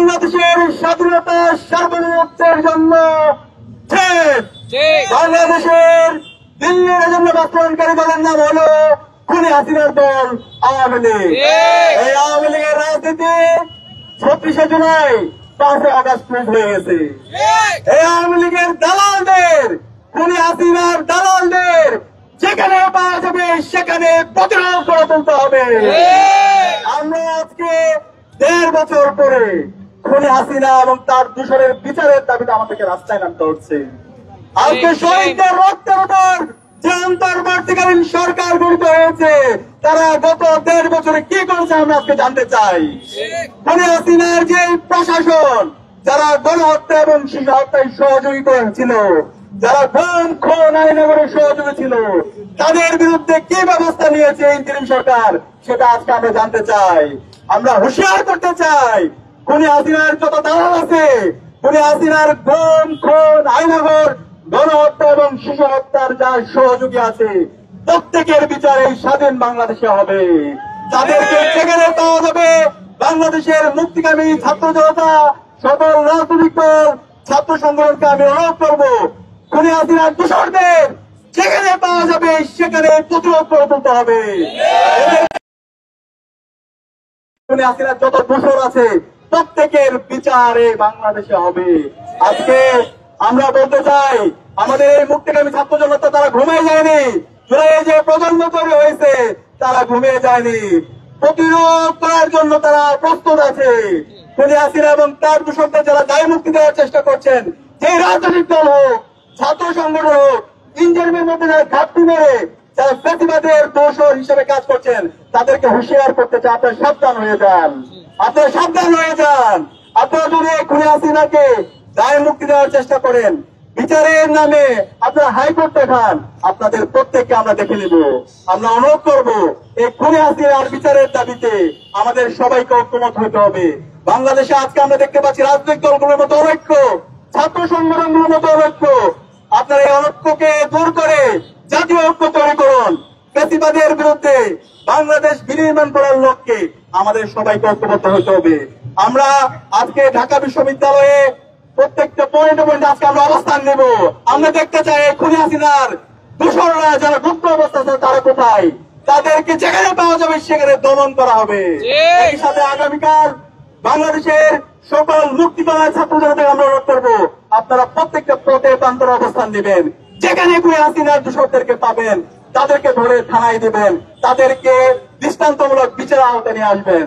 বাংলাদেশের স্বাধীনতা সার্বভৌমত্বের জন্য বাংলাদেশের দিল্লির জন্য বাস্তবায়নকারী দলের নাম হলো খুনি হাসিনার দল আওয়ামী লীগ। এই আওয়ামী লীগের রাজনীতি 26শে জুলাই 5 আগস্ট হয়ে গেছে। এই আওয়ামী লীগের দালালদের, খুনি হাসিনার দালালদের যেখানে পাওয়া যাবে সেখানে প্রতিরোধ করে তুলতে হবে। আমরা আজকে 1.5 বছর পরে খুনি হাসিনা এবং তার দূষণের বিচারের দাবিতে আমাদেরকে রাস্তায় নামতে হচ্ছে। আজকে শহীদদের রক্তের উপর যে অন্তর্বর্তীকালীন সরকার গঠিত হয়েছে, তারা গত 1.5 বছরে কি করেছে আমরা আজকে জানতে চাই। খুনি হাসিনার যে প্রশাসন, যারা গণহত্যা এবং শিশু হত্যায় সহযোগিতা ছিল, যারা খুন খুন আইনগরে সহযোগী ছিল, তাদের বিরুদ্ধে কি ব্যবস্থা নিয়েছে ইন্টারিম সরকার, সেটা আজকে আমরা জানতে চাই। আমরা হুঁশিয়ার করতে চাই, খুনি হাসিনার যত দালাল আছে, খুনি হাসিনার খুন খুন আইনগর গণহত্যা এবং শিশু হত্যার যার সহযোগী আছে, প্রত্যেকের বিচার এই স্বাধীন বাংলাদেশে হবে। তাদেরকে যেখানে পাওয়া যাবে, বাংলাদেশের মুক্তিকামী ছাত্র জনতা, সকল রাজনৈতিক দল, ছাত্র সংগঠনকে আমি অনুরোধ করবো, খুনি হাসিনার দোষরদের যেখানে পাওয়া যাবে সেখানে প্রতিরোধ করে তুলতে হবে। খুনি হাসিনার যত দোষর আছে প্রত্যেকের বিচারে বাংলাদেশে হবে। আজকে আমরা বলতে চাই, আমাদের এই মুক্তিকামী ছাত্র জনতা তারা ঘুমিয়ে যায়নি। জুলাইয়ে যে প্রজন্ম তৈরি হয়েছে তারা ঘুমিয়ে যায়নি, প্রতিরোধ করার জন্য তারা প্রস্তুত আছে। খুনি হাসিনা এবং তার দূষণদের যারা দায় মুক্তি দেওয়ার চেষ্টা করছেন, যে রাজনৈতিক দল হোক, ছাত্র সংগঠন হোক, ইঞ্জিনিয়ারের মধ্যে যারা ঘাটতি মেরে যারা প্রতিবাদের দোষর হিসেবে কাজ করছেন, তাদেরকে হুঁশিয়ার করতে চান, আপনারা সাবধান হয়ে যান, আপনারা সাবধান হয়ে যান। আপনারা যদি খুনি হাসিনাকে দায় মুক্তি দেওয়ার চেষ্টা করেন, বিচারের নামে আপনারা হাইকোর্ট দেখান, আপনাদের প্রত্যেককে আমরা দেখে নিব। আমরা অনুরোধ করব, এই খুনি হাসিনার বিচারের দাবিতে আমাদের সবাইকে ঐক্যমত হতে হবে। বাংলাদেশে আজকে আমরা দেখতে পাচ্ছি রাজনৈতিক দলগুলোর মতো অনৈক্য, ছাত্র সংগঠনগুলোর মতো অনৈক্য। আপনারা এই অনৈক্যকে দূর করে জাতীয় ঐক্য তৈরি করুন। ফ্যাসিবাদের বিরুদ্ধে বাংলাদেশ বিনির্মাণ করার লক্ষ্যে আমাদের সবাইকে ঐক্যবদ্ধ হতে হবে। আমরা আজকে ঢাকা বিশ্ববিদ্যালয়ে প্রত্যেকটা পয়েন্টে পয়েন্টে আজকে আমরা অবস্থান নেব। আমরা দেখতে চাই খুনি হাসিনার দূষণরা যারা গুপ্ত অবস্থা আছে তারা কোথায়, তাদেরকে যেখানে পাওয়া যাবে সেখানে দমন করা হবে। এই সাথে আগামীকাল বাংলাদেশের সকল মুক্তিকামী ছাত্র জনতাকে আমরা অনুরোধ করবো, আপনারা প্রত্যেকটা পথে প্রান্তরে অবস্থান দিবেন। যেখানে খুনি হাসিনার দূষণদেরকে পাবেন তাদেরকে ধরে থানায় দিবেন, তাদেরকে দৃষ্টান্তমূলক বিচার আওতায় নিয়ে আসবেন।